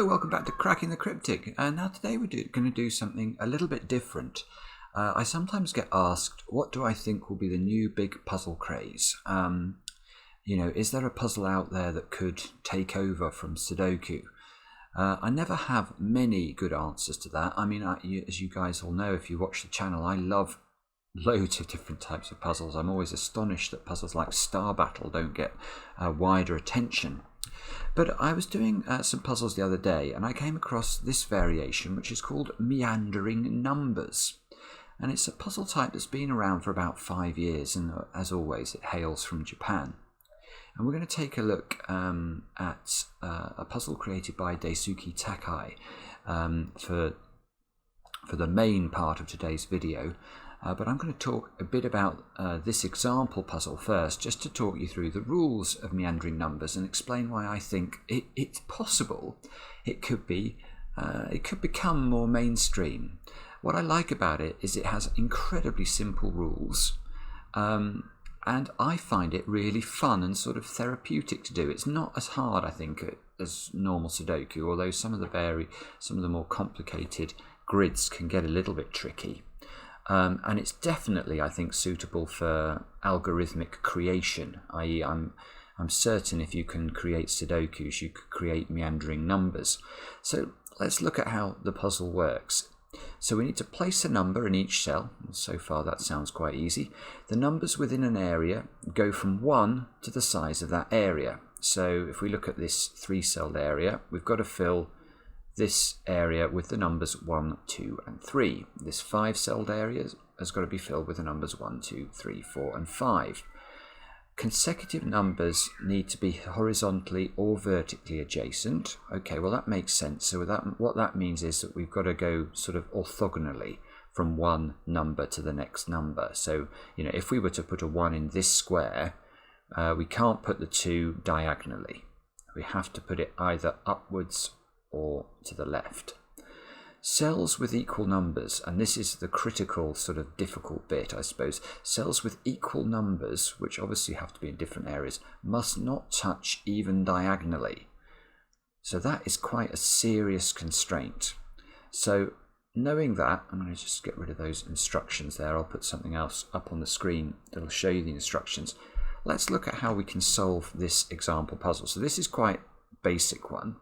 Hello, welcome back to Cracking the Cryptic. Now today we're going to do something a little bit different. I sometimes get asked, what do I think will be the new big puzzle craze? Is there a puzzle out there that could take over from Sudoku? I never have many good answers to that. I mean, as you guys all know, if you watch the channel, I love loads of different types of puzzles. I'm always astonished that puzzles like Star Battle don't get wider attention. But I was doing some puzzles the other day and I came across this variation which is called Meandering Numbers. And it's a puzzle type that's been around for about 5 years, and as always it hails from Japan. And we're going to take a look at a puzzle created by Daisuke Takei for the main part of today's video. But I'm going to talk a bit about this example puzzle first, just to talk you through the rules of meandering numbers and explain why I think it's possible it could become more mainstream. What I like about it is it has incredibly simple rules, and I find it really fun and sort of therapeutic to do. It's not as hard, I think, as normal Sudoku, although some of the more complicated grids can get a little bit tricky. And it's definitely, I think, suitable for algorithmic creation, i.e. I'm certain if you can create Sudokus, you could create meandering numbers. So let's look at how the puzzle works. So we need to place a number in each cell. So far that sounds quite easy. The numbers within an area go from 1 to the size of that area. So if we look at this 3-celled area, we've got to fill this area with the numbers 1, 2 and 3. This 5-celled area has got to be filled with the numbers 1, 2, 3, 4 and 5. Consecutive numbers need to be horizontally or vertically adjacent. Okay, well that makes sense. So what that means is that we've got to go sort of orthogonally from one number to the next number. So, if we were to put a 1 in this square, we can't put the 2 diagonally. We have to put it either upwards or to the left. Cells with equal numbers, and this is the critical sort of difficult bit, I suppose. Cells with equal numbers, which obviously have to be in different areas, must not touch even diagonally. So that is quite a serious constraint. So knowing that, I'm going to just get rid of those instructions there. I'll put something else up on the screen that'll show you the instructions. Let's look at how we can solve this example puzzle. So this is quite a basic one.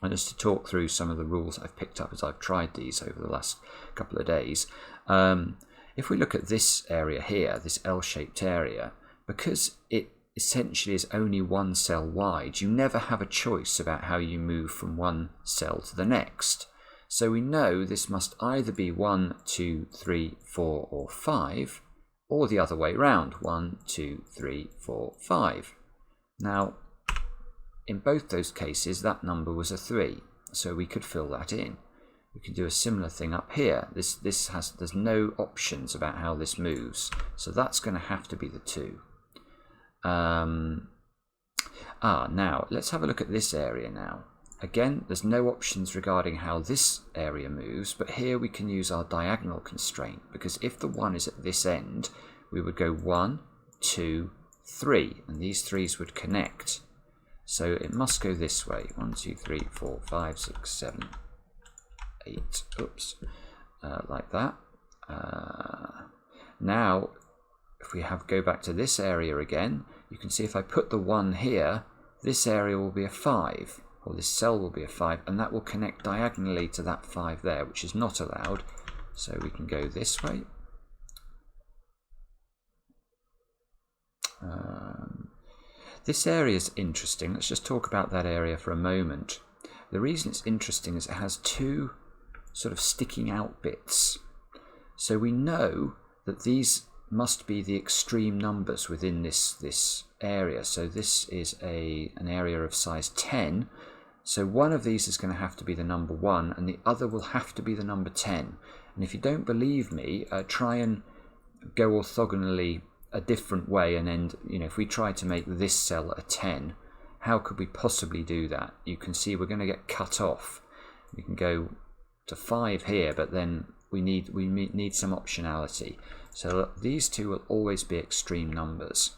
And just to talk through some of the rules I've picked up as I've tried these over the last couple of days. If we look at this area here, this L-shaped area, because it essentially is only one cell wide, you never have a choice about how you move from one cell to the next. So we know this must either be 1, 2, 3, 4 or 5, or the other way round, 1, 2, 3, 4, 5. Now, in both those cases, that number was a 3, so we could fill that in. We can do a similar thing up here. There's no options about how this moves, so that's going to have to be the 2. Now let's have a look at this area now. Again, there's no options regarding how this area moves, but here we can use our diagonal constraint, because if the 1 is at this end, we would go 1, 2, 3, and these 3's would connect. So it must go this way. 1, 2, 3, 4, 5, 6, 7, 8. Oops. Like that. Now, if we go back to this area again, you can see if I put the 1 here, this area will be a 5, or this cell will be a 5, and that will connect diagonally to that 5 there, which is not allowed. So we can go this way. This area is interesting. Let's just talk about that area for a moment. The reason it's interesting is it has 2 sort of sticking out bits. So we know that these must be the extreme numbers within this area. So this is an area of size 10. So one of these is going to have to be the number 1 and the other will have to be the number 10. And if you don't believe me, try and go orthogonally a different way, and then if we try to make this cell a 10, how could we possibly do that? You can see we're going to get cut off. We can go to 5 here, but then we need some optionality. So these 2 will always be extreme numbers,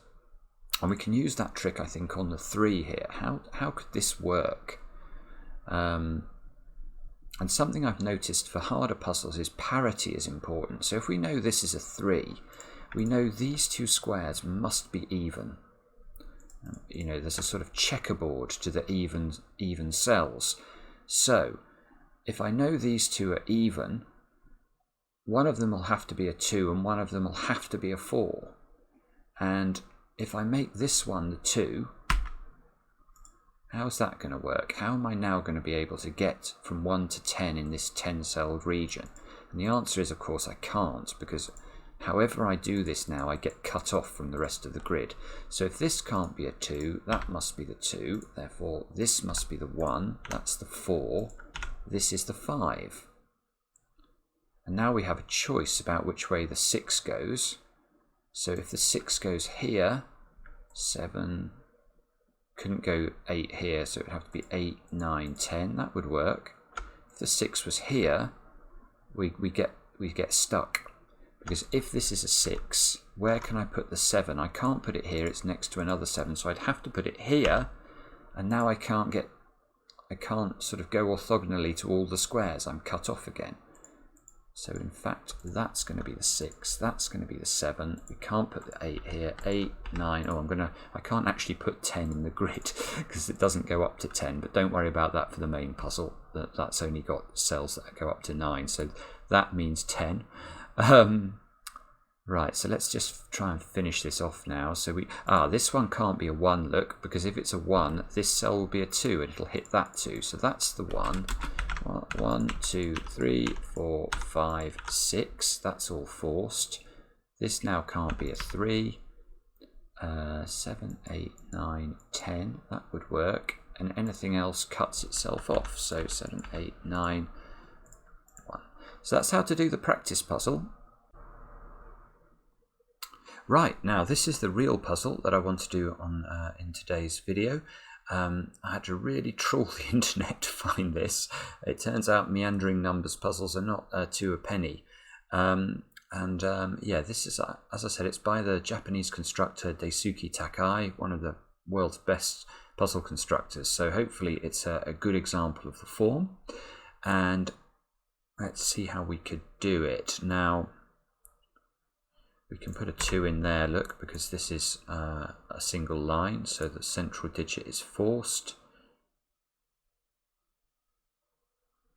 and we can use that trick I think on the 3 here. How could this work? And something I've noticed for harder puzzles is parity is important. So if we know this is a 3, we know these two squares must be even. You know, there's a sort of checkerboard to the even cells. So if I know these two are even, one of them will have to be a 2 and one of them will have to be a 4. And if I make this one the 2, how's that going to work? How am I now going to be able to get from 1 to 10 in this 10-celled region? And the answer is, of course, I can't, because however I do this now, I get cut off from the rest of the grid. So if this can't be a 2, that must be the 2. Therefore, this must be the 1. That's the 4. This is the 5. And now we have a choice about which way the 6 goes. So if the 6 goes here, 7... couldn't go 8 here, so it would have to be 8, 9, 10. That would work. If the 6 was here, we get stuck. Because if this is a 6, where can I put the 7? I can't put it here, it's next to another 7, so I'd have to put it here, and now I can't sort of go orthogonally to all the squares. I'm cut off again. So in fact, that's going to be the 6, that's going to be the 7. We can't put the 8 here. 8, 9. Oh, I can't actually put 10 in the grid because it doesn't go up to 10. But don't worry about that for the main puzzle. That's only got cells that go up to 9. So that means 10. Right. So let's just try and finish this off now. So this one can't be a 1. Look, because if it's a 1, this cell will be a 2, and it'll hit that 2. So that's the 1. 1, 2, 3, 4, 5, 6. That's all forced. This now can't be a 3. 7, 8, 9, 10. That would work. And anything else cuts itself off. So 7, 8, 9, 1. So that's how to do the practice puzzle. Right, now this is the real puzzle that I want to do in today's video. I had to really trawl the internet to find this. It turns out meandering numbers puzzles are not 2 a penny. Yeah, this is, as I said, it's by the Japanese constructor Daisuke Takei, one of the world's best puzzle constructors. So hopefully it's a good example of the form. And let's see how we could do it. Now, we can put a 2 in there, look, because this is a single line, so the central digit is forced.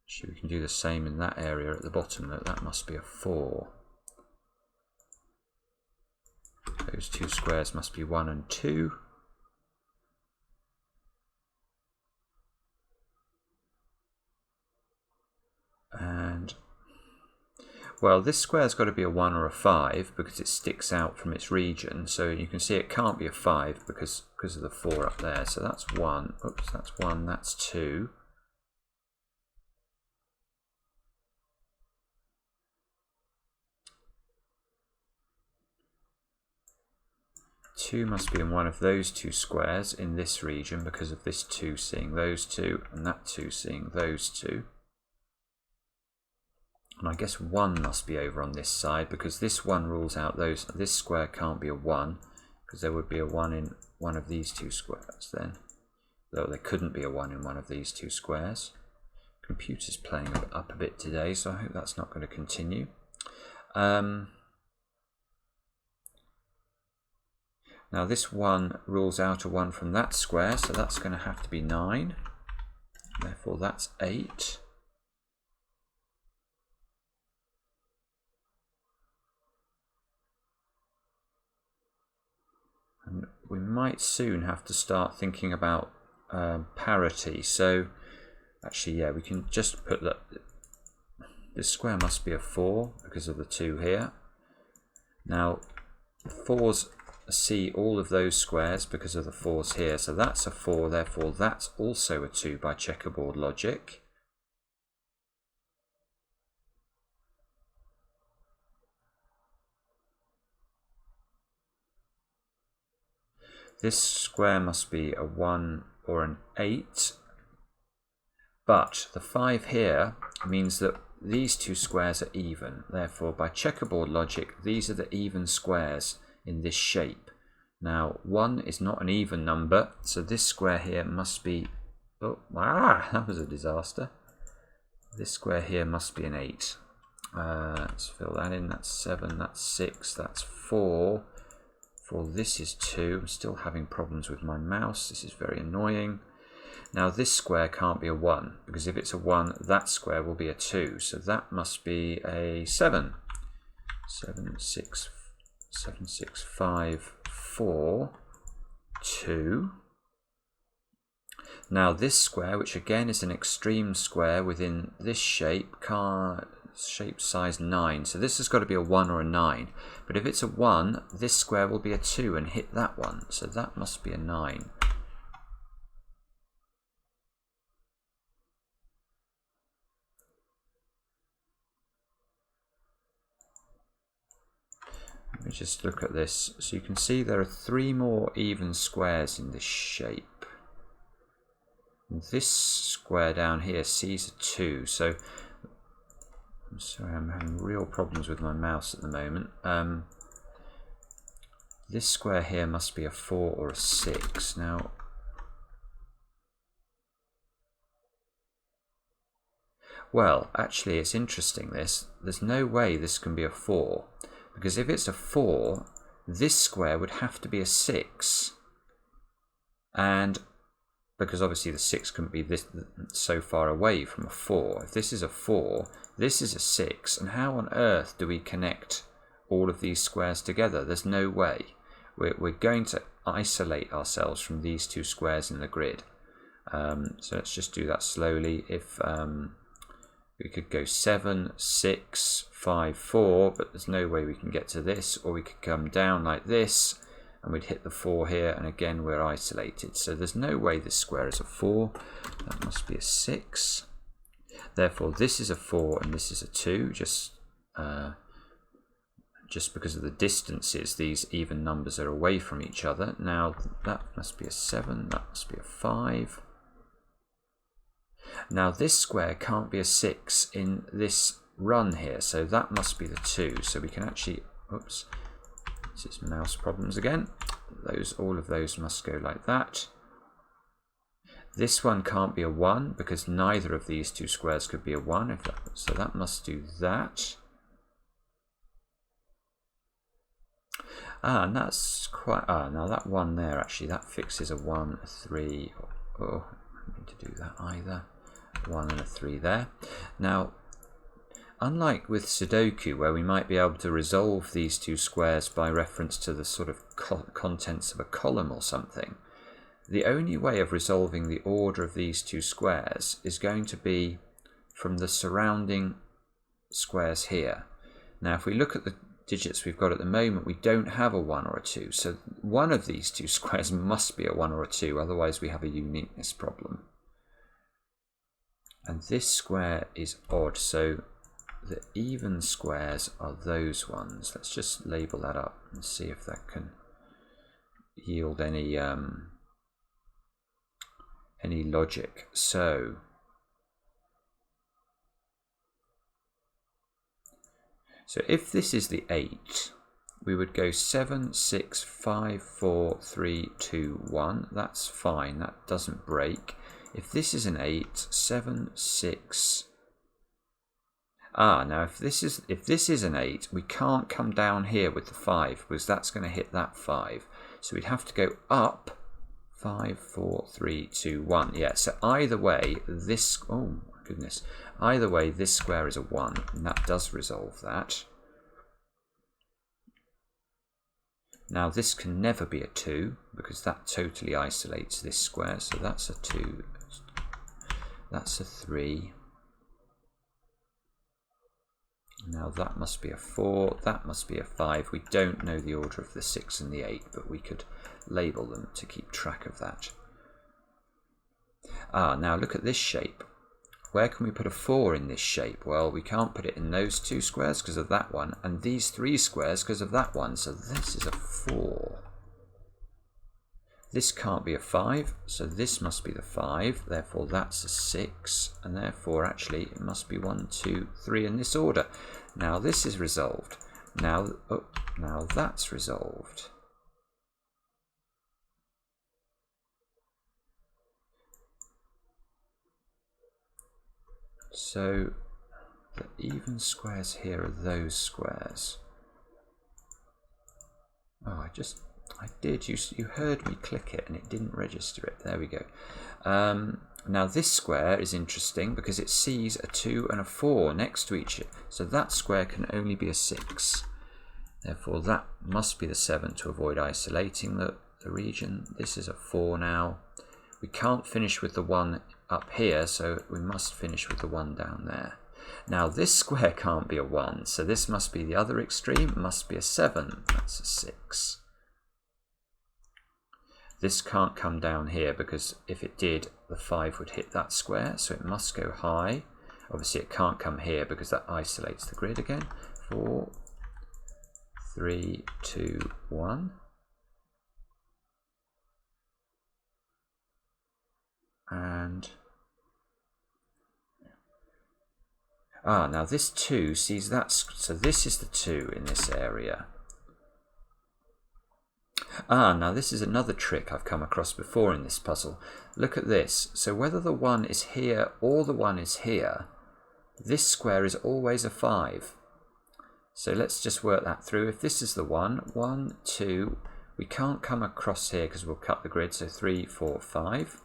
Actually, we can do the same in that area at the bottom. Look, that must be a 4. Those two squares must be 1 and 2. And well, this square's got to be a 1 or a 5 because it sticks out from its region. So you can see it can't be a 5 because of the 4 up there. So that's 1. Oops, that's 1. That's 2. Two must be in one of those two squares in this region because of this 2 seeing those two and that 2 seeing those two. And I guess 1 must be over on this side because this 1 rules out those. This square can't be a 1 because there would be a 1 in one of these 2 squares then. Though there couldn't be a 1 in one of these 2 squares. Computer's playing up a bit today, so I hope that's not going to continue. Now this 1 rules out a 1 from that square, so that's going to have to be 9. Therefore that's 8. And we might soon have to start thinking about parity. So actually, yeah, we can just put that this square must be a 4 because of the 2 here. Now the 4s see all of those squares because of the 4s here. So that's a 4, therefore that's also a 2 by checkerboard logic. This square must be a 1 or an 8, but the 5 here means that these 2 squares are even. Therefore, by checkerboard logic, these are the even squares in this shape. Now, 1 is not an even number, so this square here must be Oh, that was a disaster. This square here must be an 8. Let's fill that in. That's 7, that's 6, that's 4. This is 2. I'm still having problems with my mouse. This is very annoying. Now this square can't be a 1, because if it's a 1, that square will be a 2. So that must be a 7. 7, 6, 5, 4, 2. Now this square, which again is an extreme square within this shape, shape size 9. So this has got to be a 1 or a 9. But if it's a 1, this square will be a 2 and hit that one. So that must be a 9. Let me just look at this. So you can see there are 3 more even squares in this shape. And this square down here sees a 2. So I'm sorry, I'm having real problems with my mouse at the moment. This square here must be a 4 or a 6. Now, well, actually it's interesting this. There's no way this can be a 4. Because if it's a 4, this square would have to be a 6. And because obviously the 6 couldn't be this so far away from a 4. If this is a 4, this is a 6. And how on earth do we connect all of these squares together? There's no way. We're going to isolate ourselves from these 2 squares in the grid. So let's just do that slowly. If we could go 7, 6, 5, 4, but there's no way we can get to this. Or we could come down like this, and we'd hit the 4 here, and again we're isolated. So there's no way this square is a 4. That must be a 6. Therefore this is a 4 and this is a 2, just because of the distances these even numbers are away from each other. Now that must be a 7, that must be a 5. Now this square can't be a 6 in this run here, so that must be the 2. So we can actually, oops, this is mouse problems again. All of those must go like that. This one can't be a 1 because neither of these 2 squares could be a 1. So that must do that. And that's quite, now that 1 there actually, that fixes a 1, a 3. Oh, I don't need to do that either. 1 and a 3 there. Now, unlike with Sudoku, where we might be able to resolve these 2 squares by reference to the sort of contents of a column or something, the only way of resolving the order of these 2 squares is going to be from the surrounding squares here. Now, if we look at the digits we've got at the moment, we don't have a 1 or a 2. So one of these 2 squares must be a 1 or a 2, otherwise we have a uniqueness problem. And this square is odd, so the even squares are those ones. Let's just label that up and see if that can yield any logic. So if this is the 8, we would go 7, 6, 5, 4, 3, 2, 1. That's fine, that doesn't break. If this is an 8, 7, 6. Now if this is an 8, we can't come down here with the 5 because that's going to hit that 5. So we'd have to go up 5, 4, 3, 2, 1. Yeah, so either way, this, oh my goodness, either way, this square is a 1, and that does resolve that. Now this can never be a 2 because that totally isolates this square. So that's a 2, that's a 3. Now that must be a 4, that must be a 5. We don't know the order of the 6 and the 8, but we could label them to keep track of that. Now look at this shape. Where can we put a 4 in this shape? Well, we can't put it in those 2 squares because of that one, and these 3 squares because of that one. So this is a 4. This can't be a 5, so this must be the 5. Therefore, that's a 6, and therefore, actually, it must be 1, 2, 3 in this order. Now this is resolved. Now that's resolved. So the even squares here are those squares. Oh, I did. You heard me click it and it didn't register it. There we go. Now this square is interesting because it sees a 2 and a 4 next to each other. So that square can only be a 6. Therefore that must be the 7 to avoid isolating the region. This is a 4 now. We can't finish with the 1 up here, so we must finish with the 1 down there. Now this square can't be a 1, so this must be the other extreme. It must be a 7. That's a 6. This can't come down here because if it did, the 5 would hit that square, so it must go high. Obviously it can't come here because that isolates the grid again. 4, 3, 2, 1. And now this 2 sees that, so this is the 2 in this area. Now this is another trick I've come across before in this puzzle. Look at this. So whether the 1 is here or the 1 is here, this square is always a 5. So let's just work that through. If this is the 1, 1, 2, we can't come across here because we'll cut the grid, so 3, 4, 5.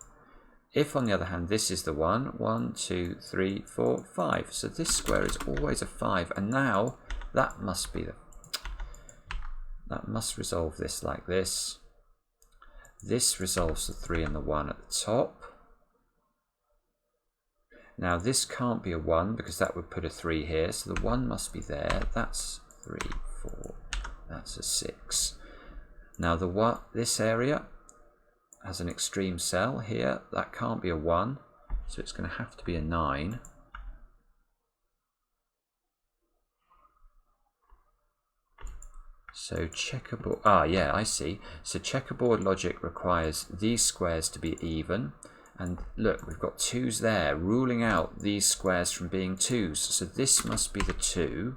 If on the other hand this is the 1, 1, 2, 3, 4, 5. So this square is always a 5, and now that must be that must resolve this like this. This resolves the 3 and the 1 at the top. Now this can't be a 1 because that would put a 3 here, so the 1 must be there. That's 3, 4, that's a 6. Now this area has an extreme cell here. That can't be a 1, so it's going to have to be a 9. So checkerboard, yeah, I see. So checkerboard logic requires these squares to be even. And look, we've got 2's there, ruling out these squares from being 2's. So this must be the 2.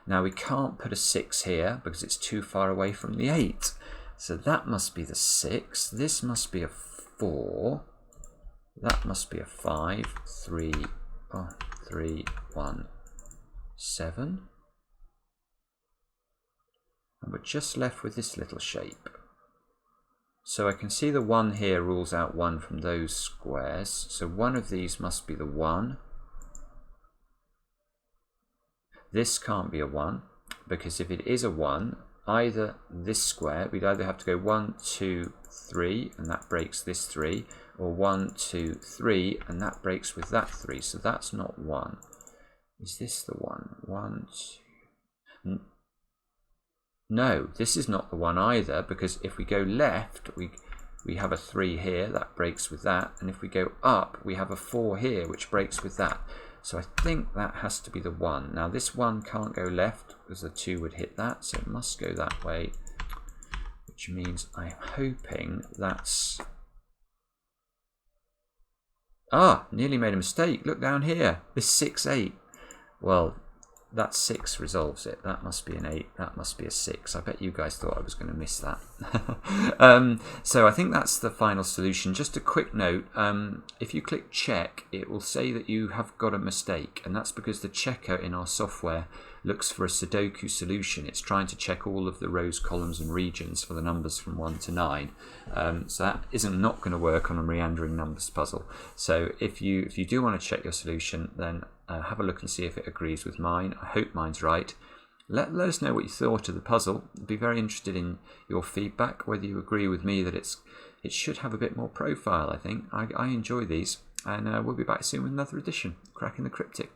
Now we can't put a 6 here because it's too far away from the 8. So that must be the 6. This must be a 4. That must be a 5. 3, 1, 7. And we're just left with this little shape. So I can see the 1 here rules out 1 from those squares. So one of these must be the 1. This can't be a 1, because if it is a 1, either this square, we'd either have to go 1, 2, 3, and that breaks this 3, or 1, 2, 3, and that breaks with that 3. So that's not 1. Is this the 1? 1, 2... No, this is not the 1 either, because if we go left, we have a 3 here, that breaks with that, and if we go up, we have a 4 here, which breaks with that. So I think that has to be the 1. Now this 1 can't go left, because the 2 would hit that, so it must go that way, which means I'm hoping that's... nearly made a mistake. Look down here, this 6, 8. Well, that 6 resolves it. That must be an 8. That must be a 6. I bet you guys thought I was going to miss that. So I think that's the final solution. Just a quick note. If you click check, it will say that you have got a mistake. And that's because the checker in our software looks for a Sudoku solution. It's trying to check all of the rows, columns and regions for the numbers from 1 to 9. So that isn't not going to work on a meandering numbers puzzle. So if you do want to check your solution, then have a look and see if it agrees with mine. I hope mine's right. Let us know what you thought of the puzzle. I'd be very interested in your feedback, whether you agree with me that it should have a bit more profile, I think. I enjoy these, and we'll be back soon with another edition. Cracking the Cryptic.